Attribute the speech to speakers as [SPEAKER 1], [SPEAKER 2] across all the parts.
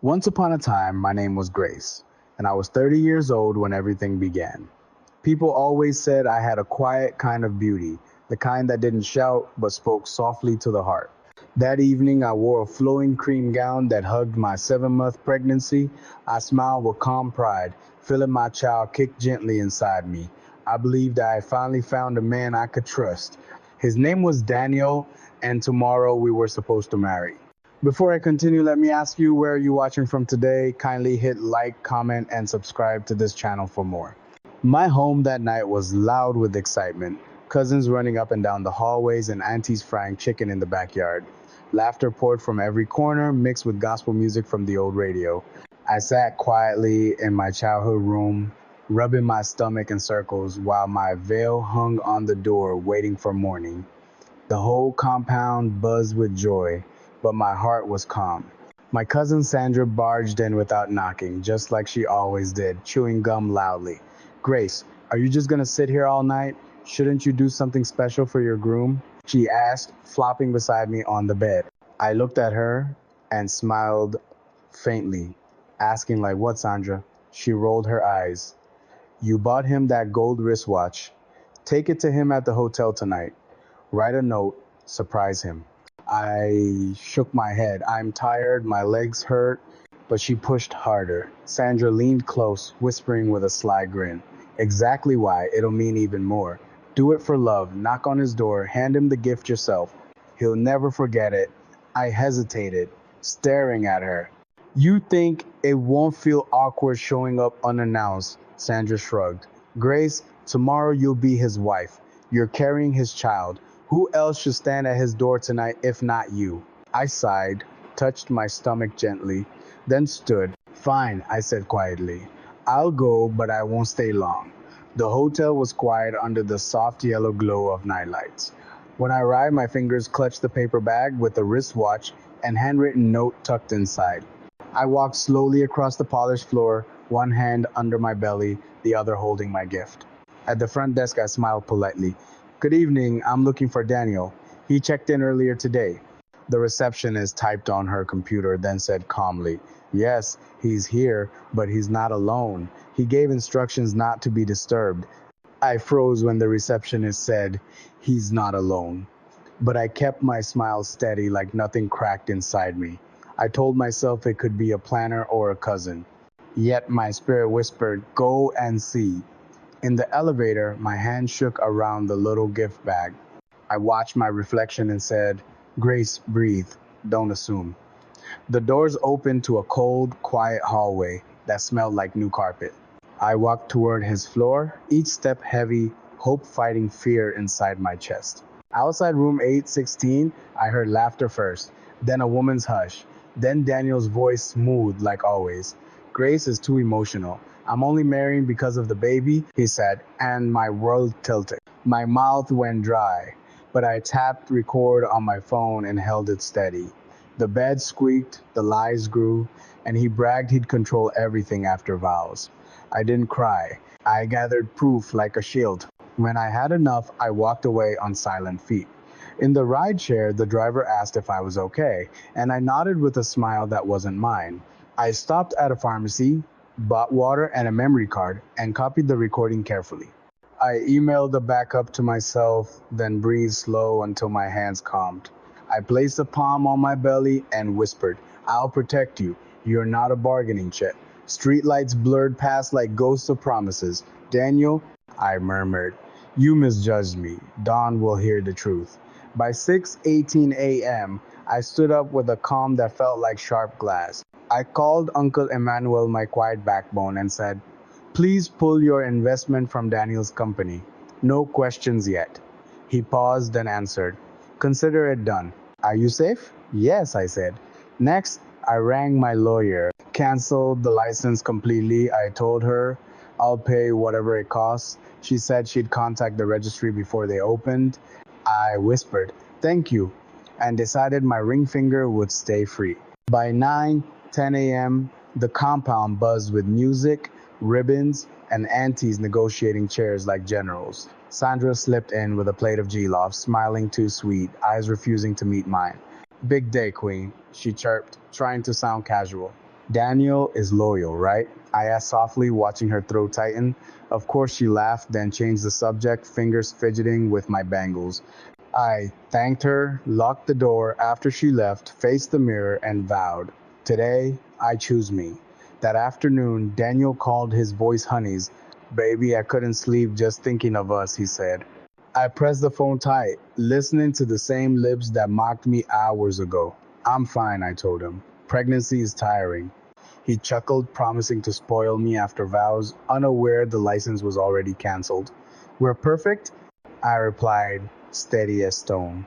[SPEAKER 1] Once upon a time, my name was Grace, and I was 30 years old when everything began. People always said I had a quiet kind of beauty, the kind that didn't shout but spoke softly to the heart. That evening, I wore a flowing cream gown that hugged my 7 month pregnancy. I smiled with calm pride, feeling my child kick gently inside me. I believed I had finally found a man I could trust. His name was Daniel, and tomorrow we were supposed to marry. Before I continue, let me ask you, where are you watching from today? Kindly hit like, comment, and subscribe to this channel for more. My home that night was loud with excitement. Cousins running up and down the hallways and aunties frying chicken in the backyard. Laughter poured from every corner, mixed with gospel music from the old radio. I sat quietly in my childhood room, rubbing my stomach in circles while my veil hung on the door, waiting for morning. The whole compound buzzed with joy, but my heart was calm. My cousin Sandra barged in without knocking, just like she always did, chewing gum loudly. "Grace, are you just gonna sit here all night? Shouldn't you do something special for your groom?" she asked, flopping beside me on the bed. I looked at her and smiled faintly, asking like, "What, Sandra?" She rolled her eyes. "You bought him that gold wristwatch. Take it to him at the hotel tonight. Write a note, surprise him." I shook my head. "I'm tired, my legs hurt." But she pushed harder. Sandra leaned close, whispering with a sly grin. "Exactly why, it'll mean even more. Do it for love. Knock on his door, hand him the gift yourself. He'll never forget it." I hesitated, staring at her. "You think it won't feel awkward showing up unannounced?" Sandra shrugged. "Grace, tomorrow you'll be his wife. You're carrying his child. Who else should stand at his door tonight if not you?" I sighed, touched my stomach gently, then stood. "Fine," I said quietly. "I'll go, but I won't stay long." The hotel was quiet under the soft yellow glow of nightlights. When I arrived, my fingers clutched the paper bag with a wristwatch and handwritten note tucked inside. I walked slowly across the polished floor, one hand under my belly, the other holding my gift. At the front desk, I smiled politely. "Good evening, I'm looking for Daniel. He checked in earlier today." The receptionist typed on her computer, then said calmly, "Yes, he's here, but he's not alone. He gave instructions not to be disturbed." I froze when the receptionist said, "He's not alone." But I kept my smile steady like nothing cracked inside me. I told myself it could be a planner or a cousin. Yet my spirit whispered, "Go and see." In the elevator, my hand shook around the little gift bag. I watched my reflection and said, "Grace, breathe. Don't assume." The doors opened to a cold, quiet hallway that smelled like new carpet. I walked toward his floor, each step heavy, hope fighting fear inside my chest. Outside room 816, I heard laughter first, then a woman's hush, then Daniel's voice smooth like always. "Grace is too emotional. I'm only marrying because of the baby," he said, and my world tilted. My mouth went dry, but I tapped record on my phone and held it steady. The bed squeaked, the lies grew, and he bragged he'd control everything after vows. I didn't cry. I gathered proof like a shield. When I had enough, I walked away on silent feet. In the ride share, the driver asked if I was okay, and I nodded with a smile that wasn't mine. I stopped at a pharmacy, bought water and a memory card, and copied the recording carefully. I emailed the backup to myself, then breathed slow until my hands calmed. I placed a palm on my belly and whispered, "I'll protect you. You're not a bargaining chip." Streetlights blurred past like ghosts of promises. "Daniel," I murmured, "you misjudged me. Dawn will hear the truth." By 6:18 a.m., I stood up with a calm that felt like sharp glass. I called Uncle Emmanuel, my quiet backbone, and said, "Please pull your investment from Daniel's company. No questions yet." He paused, then answered, "Consider it done." "Are you safe?" "Yes," I said. Next, I rang my lawyer, canceled the license completely. I told her I'll pay whatever it costs. She said she'd contact the registry before they opened. I whispered, "Thank you," and decided my ring finger would stay free. By 9:10 a.m., the compound buzzed with music, ribbons, and aunties negotiating chairs like generals. Sandra slipped in with a plate of jollof, smiling too sweet, eyes refusing to meet mine. "Big day, Queen," she chirped, trying to sound casual. Daniel is loyal, right? I asked softly, watching her throat tighten. Of course, she laughed, then changed the subject, fingers fidgeting with my bangles. I thanked her, locked the door after she left, faced the mirror, and vowed, "Today, I choose me." That afternoon, Daniel called his voice Honey's. "Baby, I couldn't sleep just thinking of us," he said. I pressed the phone tight, listening to the same lips that mocked me hours ago. "I'm fine," I told him. "Pregnancy is tiring." He chuckled, promising to spoil me after vows, unaware the license was already canceled. "We're perfect?" I replied, steady as stone.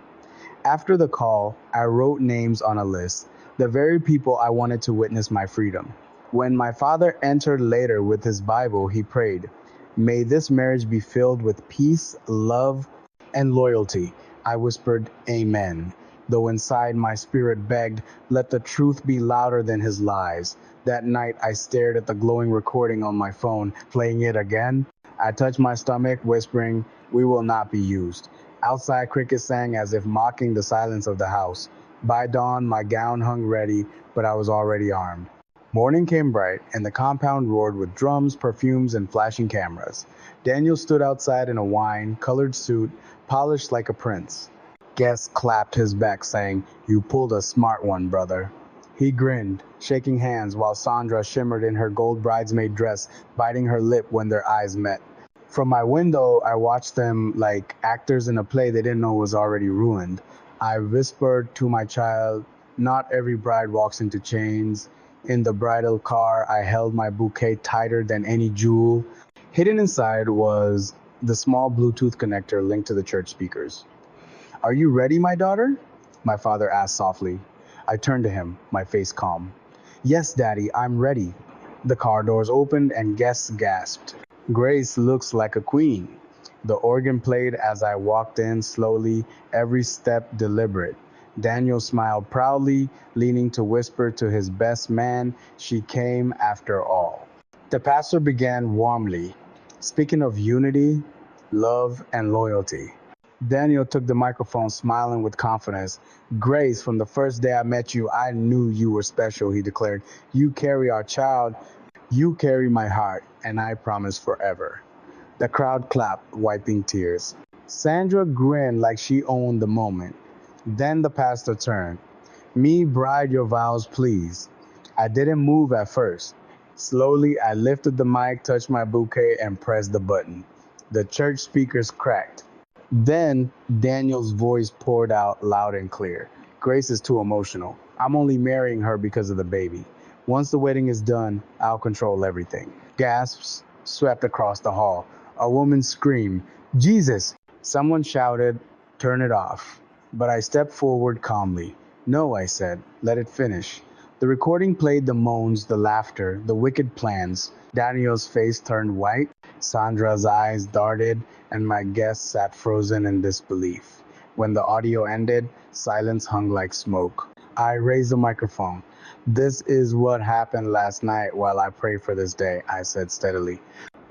[SPEAKER 1] After the call, I wrote names on a list, the very people I wanted to witness my freedom. When my father entered later with his Bible, he prayed, "May this marriage be filled with peace, love, and loyalty." I whispered, "Amen," though inside my spirit begged, "Let the truth be louder than his lies." That night, I stared at the glowing recording on my phone, playing it again. I touched my stomach, whispering, "We will not be used." Outside, crickets sang as if mocking the silence of the house. By dawn, my gown hung ready, but I was already armed. Morning came bright, and the compound roared with drums, perfumes, and flashing cameras. Daniel stood outside in a wine-colored suit, polished like a prince. Guests clapped his back, saying, "You pulled a smart one, brother." He grinned, shaking hands while Sandra shimmered in her gold bridesmaid dress, biting her lip when their eyes met. From my window, I watched them like actors in a play they didn't know was already ruined. I whispered to my child, "Not every bride walks into chains." In the bridal car, I held my bouquet tighter than any jewel. Hidden inside was the small Bluetooth connector linked to the church speakers. "Are you ready, my daughter?" my father asked softly. I turned to him, my face calm. "Yes, Daddy, I'm ready." The car doors opened and guests gasped. "Grace looks like a queen." The organ played as I walked in slowly, every step deliberate. Daniel smiled proudly, leaning to whisper to his best man, "She came after all." The pastor began warmly, speaking of unity, love, and loyalty. Daniel took the microphone, smiling with confidence. "Grace, from the first day I met you, I knew you were special," he declared. "You carry our child, you carry my heart, and I promise forever." The crowd clapped, wiping tears. Sandra grinned like she owned the moment. Then the pastor turned. "Me, bride, your vows, please." I didn't move at first. Slowly, I lifted the mic, touched my bouquet, and pressed the button. The church speakers cracked. Then Daniel's voice poured out loud and clear. "Grace is too emotional. I'm only marrying her because of the baby. Once the wedding is done, I'll control everything." Gasps swept across the hall. A woman screamed, "Jesus!" Someone shouted, "Turn it off." But I stepped forward calmly. "No," I said, "let it finish." The recording played the moans, the laughter, the wicked plans. Daniel's face turned white, Sandra's eyes darted, and my guest sat frozen in disbelief. When the audio ended, silence hung like smoke. I raised the microphone. "This is what happened last night while I prayed for this day," I said steadily.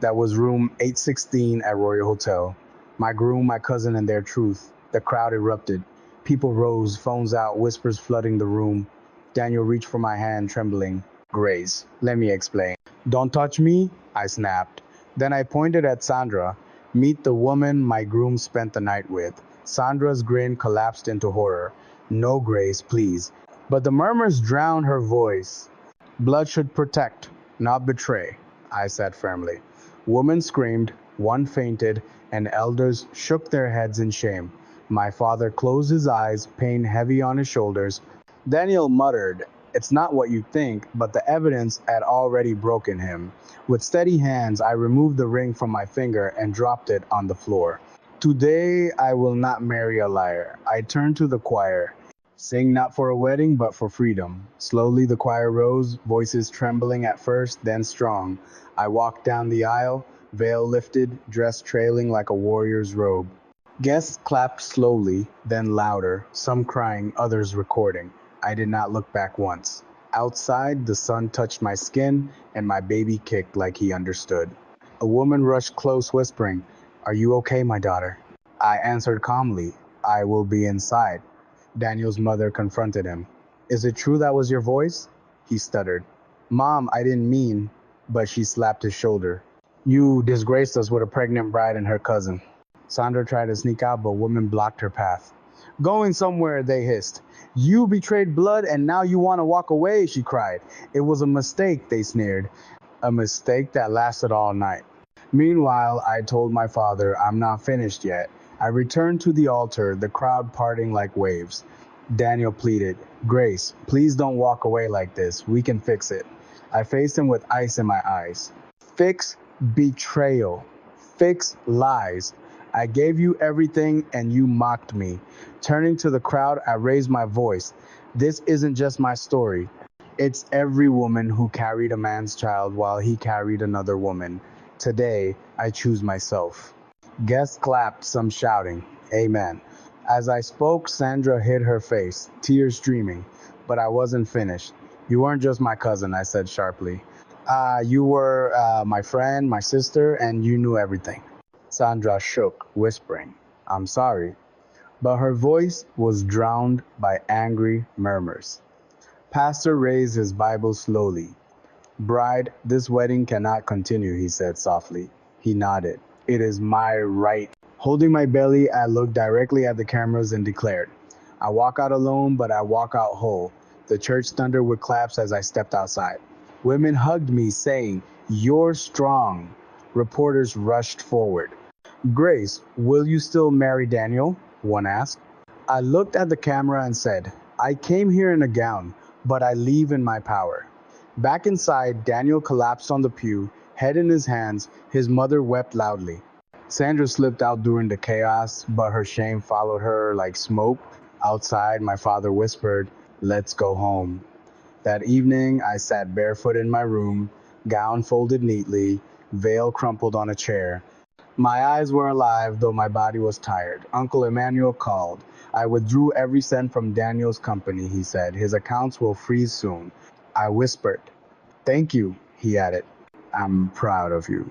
[SPEAKER 1] "That was room 816 at Royal Hotel. My groom, my cousin, and their truth." The crowd erupted. People rose, phones out, whispers flooding the room. Daniel reached for my hand, trembling. "Grace, let me explain." "Don't touch me," I snapped. Then I pointed at Sandra. "Meet the woman my groom spent the night with." Sandra's grin collapsed into horror. "No, Grace, please." But the murmurs drowned her voice. "Blood should protect, not betray," I said firmly. Women screamed, one fainted, and elders shook their heads in shame. My father closed his eyes, pain heavy on his shoulders. Daniel muttered, "It's not what you think," but the evidence had already broken him. With steady hands, I removed the ring from my finger and dropped it on the floor. "Today, I will not marry a liar." I turned to the choir. "Sing not for a wedding, but for freedom." Slowly, the choir rose, voices trembling at first, then strong. I walked down the aisle, veil lifted, dress trailing like a warrior's robe. Guests clapped slowly, then louder, some crying, others recording. I did not look back once. Outside, the sun touched my skin, and my baby kicked like he understood. A woman rushed close, whispering, "Are you okay, my daughter?" I answered calmly, "I will be inside." Daniel's mother confronted him. "Is it true that was your voice?" He stuttered. Mom, I didn't mean, but she slapped his shoulder. You disgraced us with a pregnant bride and her cousin. Sandra tried to sneak out, but women blocked her path. Going somewhere, they hissed. You betrayed blood and now you want to walk away, she cried. It was a mistake, they sneered. A mistake that lasted all night. Meanwhile, I told my father, I'm not finished yet. I returned to the altar, the crowd parting like waves. Daniel pleaded, Grace, please don't walk away like this. We can fix it. I faced him with ice in my eyes. Fix betrayal. Fix lies. I gave you everything and you mocked me. Turning to the crowd, I raised my voice. This isn't just my story. It's every woman who carried a man's child while he carried another woman. Today, I choose myself. Guests clapped, some shouting, Amen. As I spoke, Sandra hid her face, tears streaming. But I wasn't finished. You weren't just my cousin, I said sharply. You were my friend, my sister, and you knew everything. Sandra shook, whispering, I'm sorry. But her voice was drowned by angry murmurs. Pastor raised his Bible slowly. Bride, this wedding cannot continue, he said softly. He nodded. It is my right. Holding my belly, I looked directly at the cameras and declared, I walk out alone, but I walk out whole. The church thundered with claps as I stepped outside. Women hugged me, saying, You're strong. Reporters rushed forward. Grace, will you still marry Daniel? One asked. I looked at the camera and said, I came here in a gown, but I leave in my power. Back inside, Daniel collapsed on the pew, head in his hands. His mother wept loudly. Sandra slipped out during the chaos, but her shame followed her like smoke. Outside, my father whispered, Let's go home. That evening, I sat barefoot in my room, gown folded neatly, veil crumpled on a chair. My eyes were alive, though my body was tired. Uncle Emmanuel called. I withdrew every cent from Daniel's company, he said. His accounts will freeze soon. I whispered. Thank you, he added. I'm proud of you.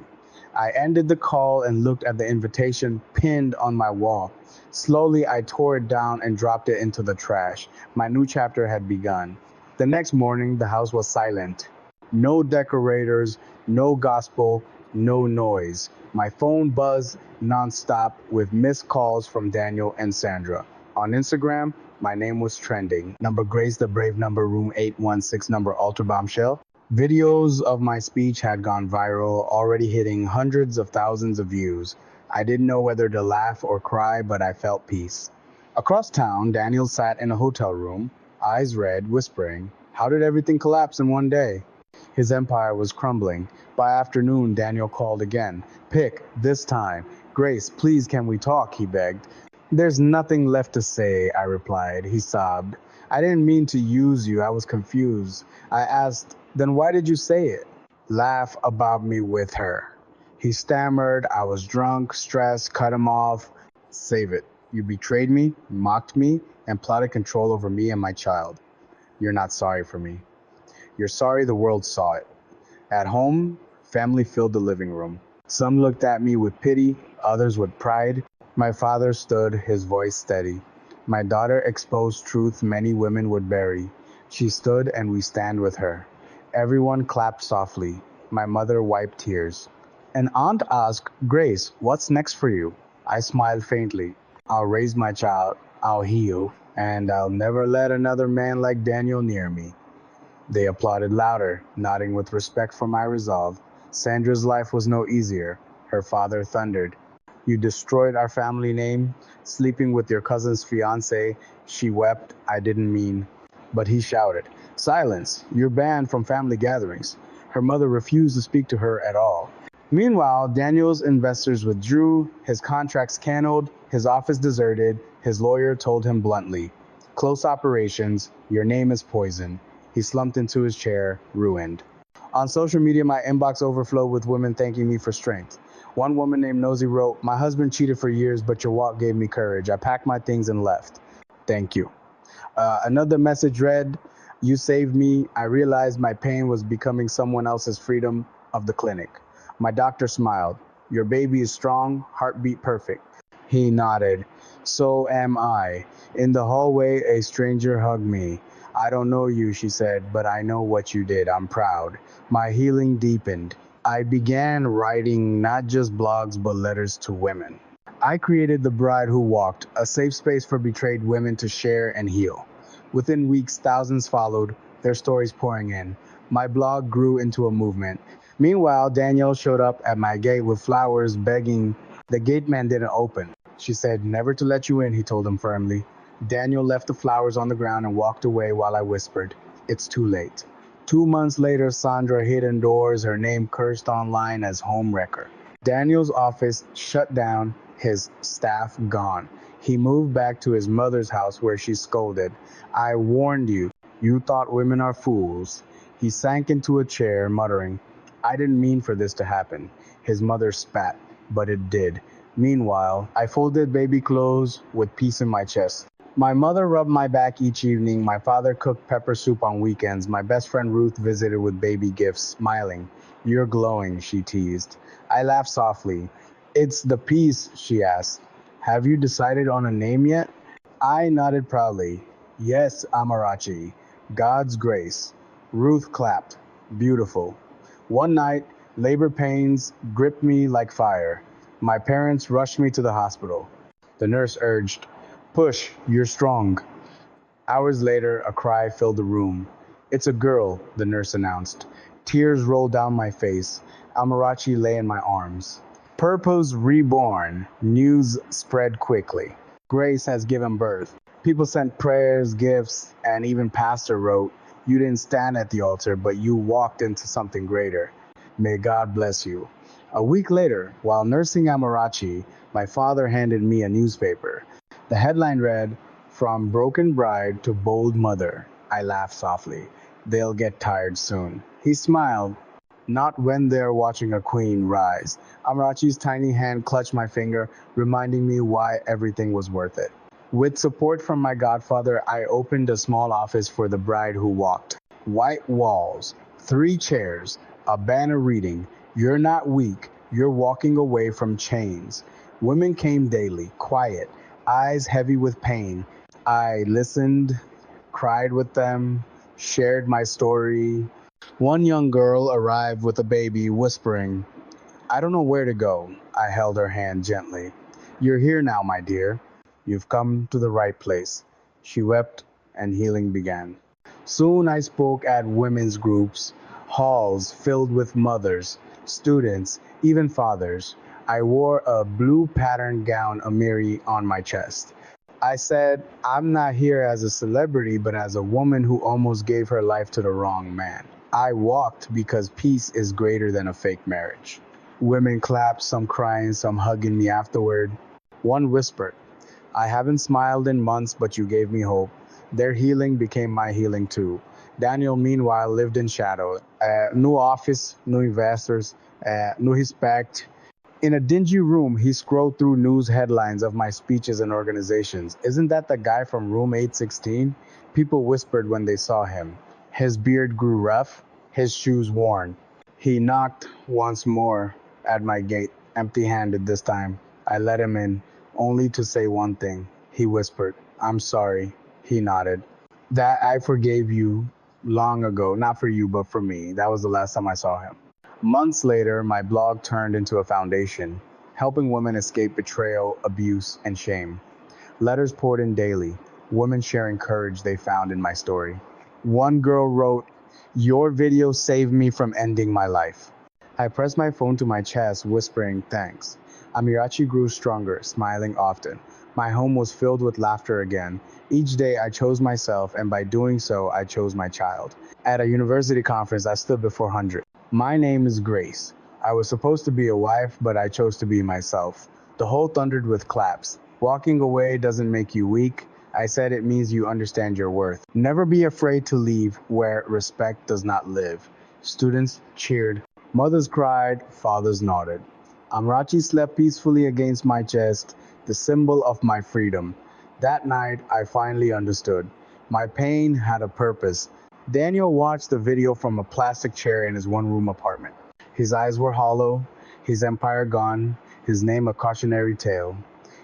[SPEAKER 1] I ended the call and looked at the invitation pinned on my wall. Slowly, I tore it down and dropped it into the trash. My new chapter had begun. The next morning, the house was silent. No decorators, no gospel, no noise. My phone buzzed nonstop with missed calls from Daniel and Sandra. On Instagram, my name was trending. Number Grace the Brave, number Room 816, number Altar Bombshell. Videos of my speech had gone viral, already hitting hundreds of thousands of views. I didn't know whether to laugh or cry, but I felt peace. Across town, Daniel sat in a hotel room, eyes red, whispering, How did everything collapse in one day? His empire was crumbling. By afternoon, Daniel called again. Pick, this time. Grace, please can we talk, he begged. There's nothing left to say, I replied. He sobbed. I didn't mean to use you, I was confused. I asked, then why did you say it? Laugh about me with her. He stammered, I was drunk, stressed, cut him off. Save it. You betrayed me, mocked me, and plotted control over me and my child. You're not sorry for me. You're sorry the world saw it. At home, family filled the living room. Some looked at me with pity, others with pride. My father stood, his voice steady. My daughter exposed truth many women would bury. She stood and we stand with her. Everyone clapped softly. My mother wiped tears. An aunt asked, Grace, what's next for you? I smiled faintly. I'll raise my child, I'll heal, and I'll never let another man like Daniel near me. They applauded louder, nodding with respect for my resolve. Sandra's life was no easier. Her father thundered. You destroyed our family name, sleeping with your cousin's fiancé. She wept. I didn't mean. But he shouted, Silence! You're banned from family gatherings. Her mother refused to speak to her at all. Meanwhile, Daniel's investors withdrew, his contracts canceled, his office deserted. His lawyer told him bluntly, Close operations, your name is poison. He slumped into his chair, ruined. On social media, my inbox overflowed with women thanking me for strength. One woman named Nosy wrote, My husband cheated for years, but your walk gave me courage. I packed my things and left. Thank you. Another message read, You saved me. I realized my pain was becoming someone else's freedom of the clinic. My doctor smiled. Your baby is strong, heartbeat perfect. He nodded. So am I. In the hallway, a stranger hugged me. I don't know you, she said, but I know what you did. I'm proud. My healing deepened. I began writing not just blogs, but letters to women. I created The Bride Who Walked, a safe space for betrayed women to share and heal. Within weeks, thousands followed, their stories pouring in. My blog grew into a movement. Meanwhile, Danielle showed up at my gate with flowers, begging. The gate man didn't open. She said, "Never to let you in," he told him firmly. Daniel left the flowers on the ground and walked away while I whispered, "It's too late." 2 months later, Sandra hid indoors, her name cursed online as homewrecker. Daniel's office shut down, his staff gone. He moved back to his mother's house where she scolded. "I warned you. You thought women are fools." He sank into a chair, muttering, "I didn't mean for this to happen." His mother spat, but it did. Meanwhile, I folded baby clothes with peace in my chest. My mother rubbed my back each evening. My father cooked pepper soup on weekends. My best friend Ruth visited with baby gifts, smiling. "You're glowing," she teased. I laughed softly. "It's the peace," she asked. "Have you decided on a name yet?" I nodded proudly. "Yes, Amarachi. God's grace." Ruth clapped. "Beautiful." One night, labor pains gripped me like fire. My parents rushed me to the hospital. The nurse urged, "Push, you're strong." Hours later, a cry filled the room. "It's a girl," the nurse announced. Tears rolled down my face. Amarachi lay in my arms. Purpose reborn. News spread quickly. Grace has given birth. People sent prayers, gifts, and even pastor wrote, "You didn't stand at the altar, but you walked into something greater. May God bless you." A week later, while nursing Amarachi, my father handed me a newspaper. The headline read, "From broken bride to bold mother." I laughed softly. "They'll get tired soon." He smiled. "Not when they're watching a queen rise." Amarachi's tiny hand clutched my finger, reminding me why everything was worth it. With support from my godfather, I opened a small office for The Bride Who Walked. White walls, 3 chairs, a banner reading, "You're not weak, you're walking away from chains." Women came daily, quiet, eyes heavy with pain. I listened, cried with them, shared my story. One young girl arrived with a baby, whispering, "I don't know where to go." I held her hand gently. "You're here now, my dear. You've come to the right place." She wept, and healing began. Soon I spoke at women's groups, halls filled with mothers, students, even fathers. I wore a blue patterned gown Amiri on my chest. I said, "I'm not here as a celebrity, but as a woman who almost gave her life to the wrong man." I walked because peace is greater than a fake marriage. Women clapped, some crying, some hugging me afterward. One whispered, "I haven't smiled in months, but you gave me hope." Their healing became my healing too. Daniel, meanwhile, lived in shadow. New office, new investors, new respect. In a dingy room, he scrolled through news headlines of my speeches and organizations. "Isn't that the guy from room 816? People whispered when they saw him. His beard grew rough, his shoes worn. He knocked once more at my gate, empty-handed this time. I let him in, only to say one thing. He whispered, "I'm sorry." He nodded. "That I forgave you long ago, not for you, but for me." That was the last time I saw him. Months later, my blog turned into a foundation, helping women escape betrayal, abuse, and shame. Letters poured in daily, women sharing courage they found in my story. One girl wrote, "Your video saved me from ending my life." I pressed my phone to my chest, whispering thanks. Amirachi grew stronger, smiling often. My home was filled with laughter again. Each day I chose myself, and by doing so, I chose my child. At a university conference, I stood before hundreds. "My name is Grace. I was supposed to be a wife, but I chose to be myself." The whole thundered with claps. "Walking away doesn't make you weak." I said, "It means you understand your worth." Never be afraid to leave where respect does not live. Students cheered. Mothers cried. Fathers nodded. Amrachi slept peacefully against my chest, the symbol of my freedom. That night, I finally understood. My pain had a purpose. Daniel watched the video from a plastic chair in his one-room apartment. His eyes were hollow, his empire gone, his name a cautionary tale.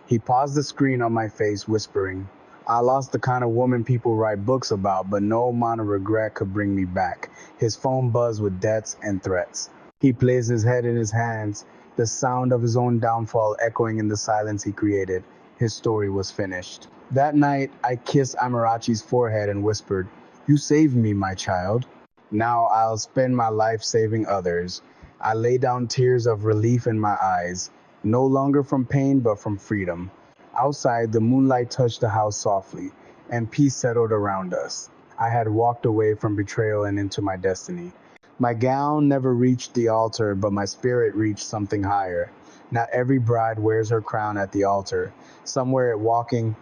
[SPEAKER 1] He paused the screen on my face, whispering, I lost the kind of woman people write books about, but no amount of regret could bring me back. His phone buzzed with debts and threats. He placed his head in his hands, the sound of his own downfall echoing in the silence he created. His story was finished. That night, I kissed Amarachi's forehead and whispered, "You saved me, my child. Now I'll spend my life saving others." I lay down tears of relief in my eyes, no longer from pain but from freedom. Outside, the moonlight touched the house softly, and peace settled around us. I had walked away from betrayal and into my destiny. My gown never reached the altar, but my spirit reached something higher. Not every bride wears her crown at the altar. Some wear it walking,